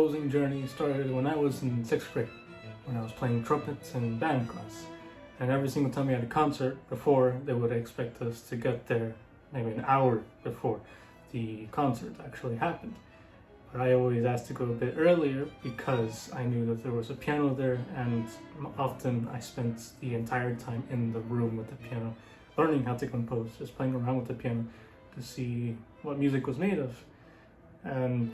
composing journey started when I was in 6th grade, when I was playing trumpets in band class. And every single time we had a concert before, they would expect us to get there maybe an hour before the concert actually happened. But I always asked to go a bit earlier because I knew that there was a piano there, and often I spent the entire time in the room with the piano, learning how to compose, just playing around with the piano to see what music was made of. And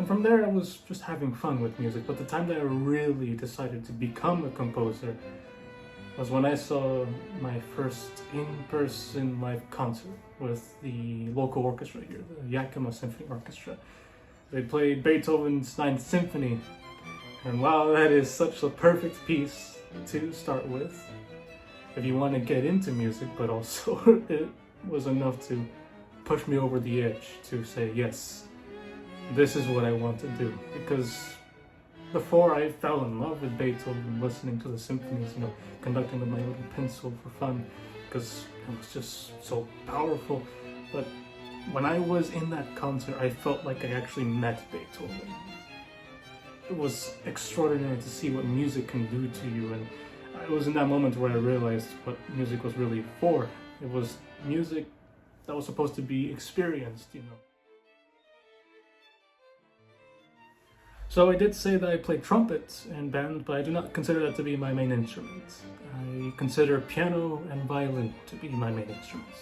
from there I was just having fun with music. But the time that I really decided to become a composer was when I saw my first in-person live concert with the local orchestra here, the Yakima Symphony Orchestra. They played Beethoven's Ninth Symphony, and wow, that is such a perfect piece to start with if you want to get into music, but also it was enough to push me over the edge to say, yes, this is what I want to do. Because before I fell in love with Beethoven, listening to the symphonies, conducting with my little pencil for fun, because it was just so powerful. But when I was in that concert, I felt like I actually met Beethoven. It was extraordinary to see what music can do to you, and it was in that moment where I realized what music was really for. It was music that was supposed to be experienced, So I did say that I play trumpet in band, but I do not consider that to be my main instrument. I consider piano and violin to be my main instruments.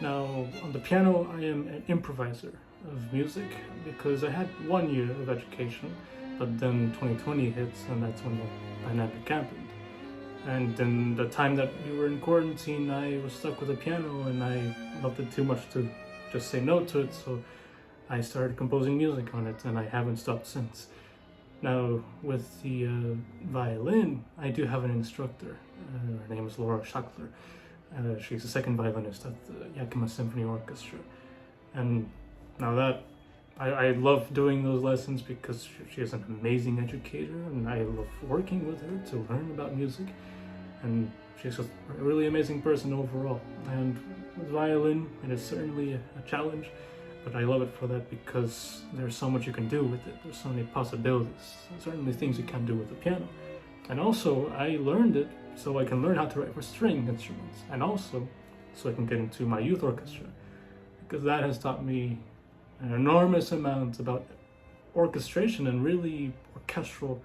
Now, on the piano, I am an improviser of music because I had 1 year of education, but then 2020 hits, and that's when the pandemic happened. And in the time that we were in quarantine, I was stuck with a piano, and I loved it too much to just say no to it, so I started composing music on it, and I haven't stopped since. Now, with the violin, I do have an instructor. Her name is Laura Schackler. She's the second violinist at the Yakima Symphony Orchestra. And now that I love doing those lessons because she is an amazing educator, and I love working with her to learn about music. And she's just a really amazing person overall. And with violin, it is certainly a challenge, but I love it for that because there's so much you can do with it. There's so many possibilities. There's certainly things you can't do with the piano. And also, I learned it so I can learn how to write for string instruments, and also so I can get into my youth orchestra, because that has taught me an enormous amount about orchestration and really orchestral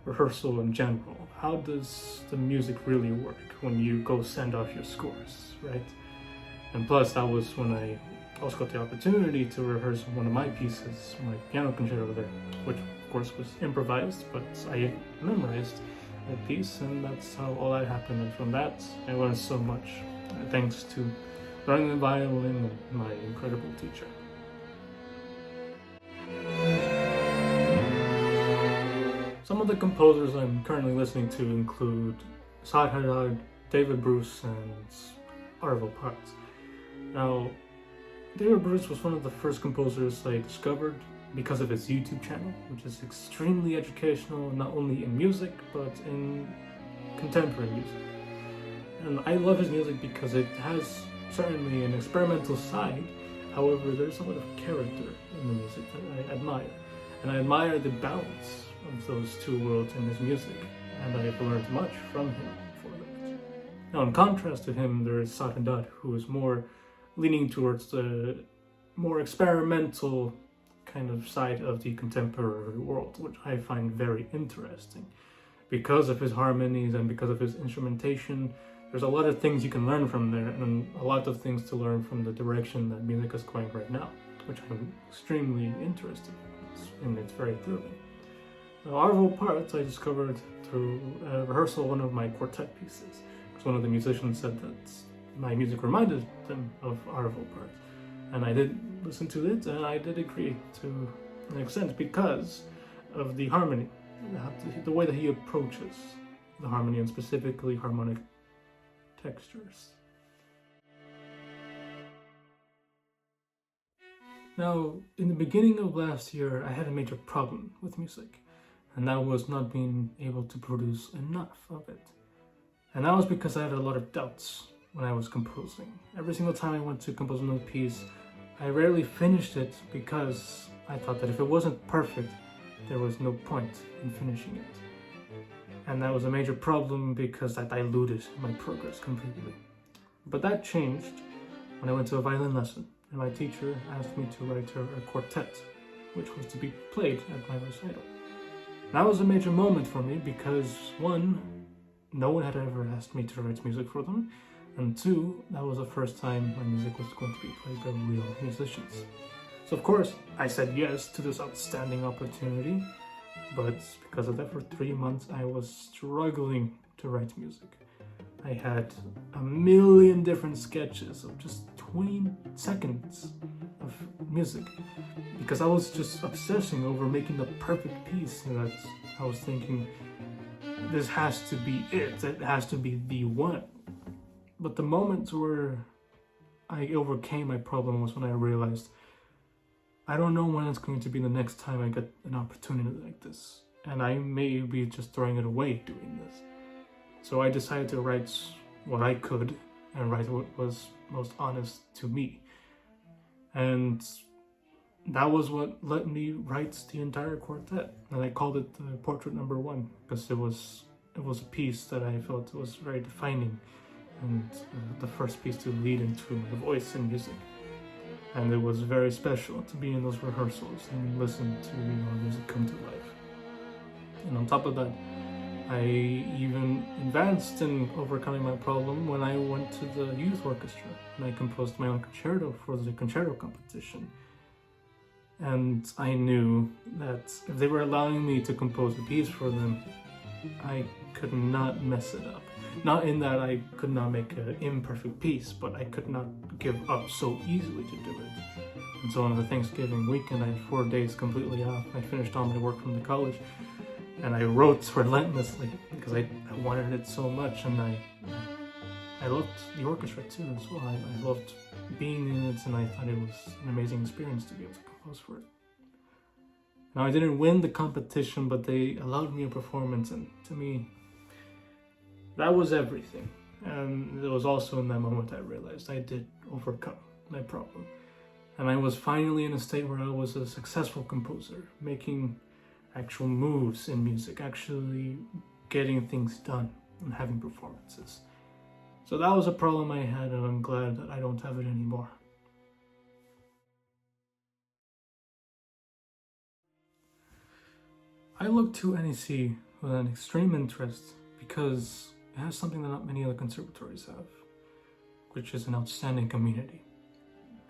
rehearsal in general. How does the music really work when you go send off your scores, right? And plus, that was when I also got the opportunity to rehearse one of my pieces, my piano concerto there, which of course was improvised, but I memorized that piece, and that's how all that happened. And from that, I learned so much, thanks to learning the violin and my incredible teacher. Some of the composers I'm currently listening to include Saad Haddad, David Bruce, and Arvo Pärt. Now, David Bruce was one of the first composers I discovered because of his YouTube channel, which is extremely educational, not only in music, but in contemporary music. And I love his music because it has certainly an experimental side. However, there's a lot of character in the music that I admire. And I admire the balance of those two worlds in his music, and I have learned much from him for that. Now, in contrast to him, there is Saad Haddad, who is more leaning towards the more experimental kind of side of the contemporary world, which I find very interesting. Because of his harmonies and because of his instrumentation, there's a lot of things you can learn from there, and a lot of things to learn from the direction that music is going right now, which I'm extremely interested in, and it's very thrilling. Now, Arvo Pärt I discovered through a rehearsal of one of my quartet pieces, because one of the musicians said that my music reminded them of Arvo Pärt. And I did listen to it, and I did agree to an extent because of the harmony, the way that he approaches the harmony, and specifically harmonic textures. Now, in the beginning of last year, I had a major problem with music, and that was not being able to produce enough of it. And that was because I had a lot of doubts when I was composing. Every single time I went to compose another piece, I rarely finished it because I thought that if it wasn't perfect, there was no point in finishing it. And that was a major problem because that diluted my progress completely. But that changed when I went to a violin lesson, and my teacher asked me to write a quartet, which was to be played at my recital. That was a major moment for me because, one, no one had ever asked me to write music for them, and two, that was the first time my music was going to be played by real musicians. So of course, I said yes to this outstanding opportunity, but because of that, for 3 months I was struggling to write music. I had a million different sketches of just 20 seconds of music because I was just obsessing over making the perfect piece. That I was thinking, this has to be it has to be the one. But the moment where I overcame my problem was when I realized I don't know when it's going to be the next time I get an opportunity like this, and I may be just throwing it away doing this. So I decided to write what I could and write what was most honest to me. And that was what let me write the entire quartet. And I called it Portrait Number 1 because it was a piece that I felt was very defining and the first piece to lead into the voice in music. And it was very special to be in those rehearsals and listen to music come to life. And on top of that, I even advanced in overcoming my problem when I went to the youth orchestra and I composed my own concerto for the concerto competition. And I knew that if they were allowing me to compose a piece for them, I could not mess it up. Not in that I could not make an imperfect piece, but I could not give up so easily to do it. And so on the Thanksgiving weekend, I had 4 days completely off. I finished all my work from the college, and I wrote relentlessly because I wanted it so much, and I loved the orchestra too as well. I loved being in it, and I thought it was an amazing experience to be able to compose for it. Now, I didn't win the competition, but they allowed me a performance, and to me, that was everything. And it was also in that moment I realized I did overcome my problem. And I was finally in a state where I was a successful composer, making actual moves in music, actually getting things done and having performances. So that was a problem I had, and I'm glad that I don't have it anymore. I look to NEC with an extreme interest because it has something that not many other conservatories have, which is an outstanding community.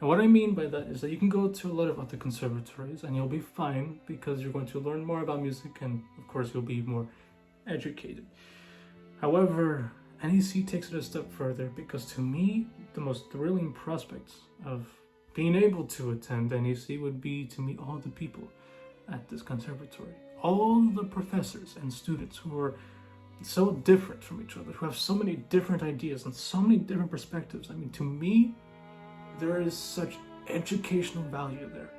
And what I mean by that is that you can go to a lot of other conservatories and you'll be fine because you're going to learn more about music and of course you'll be more educated. However, NEC takes it a step further because to me, the most thrilling prospects of being able to attend NEC would be to meet all the people at this conservatory. All the professors and students who are so different from each other, who have so many different ideas and so many different perspectives. I mean, to me, there is such educational value there.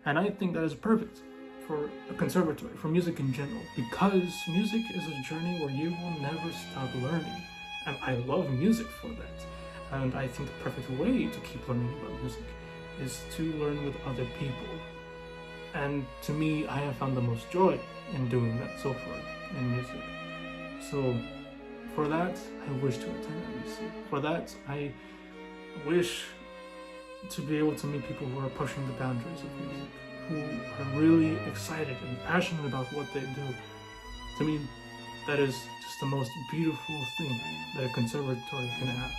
And I think that is perfect for a conservatory, for music in general, because music is a journey where you will never stop learning. And I love music for that. And I think the perfect way to keep learning about music is to learn with other people. And to me, I have found the most joy in doing that so far in music. So for that, I wish to attend NEC. For that, I wish to be able to meet people who are pushing the boundaries of music, who are really excited and passionate about what they do. To me, that is just the most beautiful thing that a conservatory can have.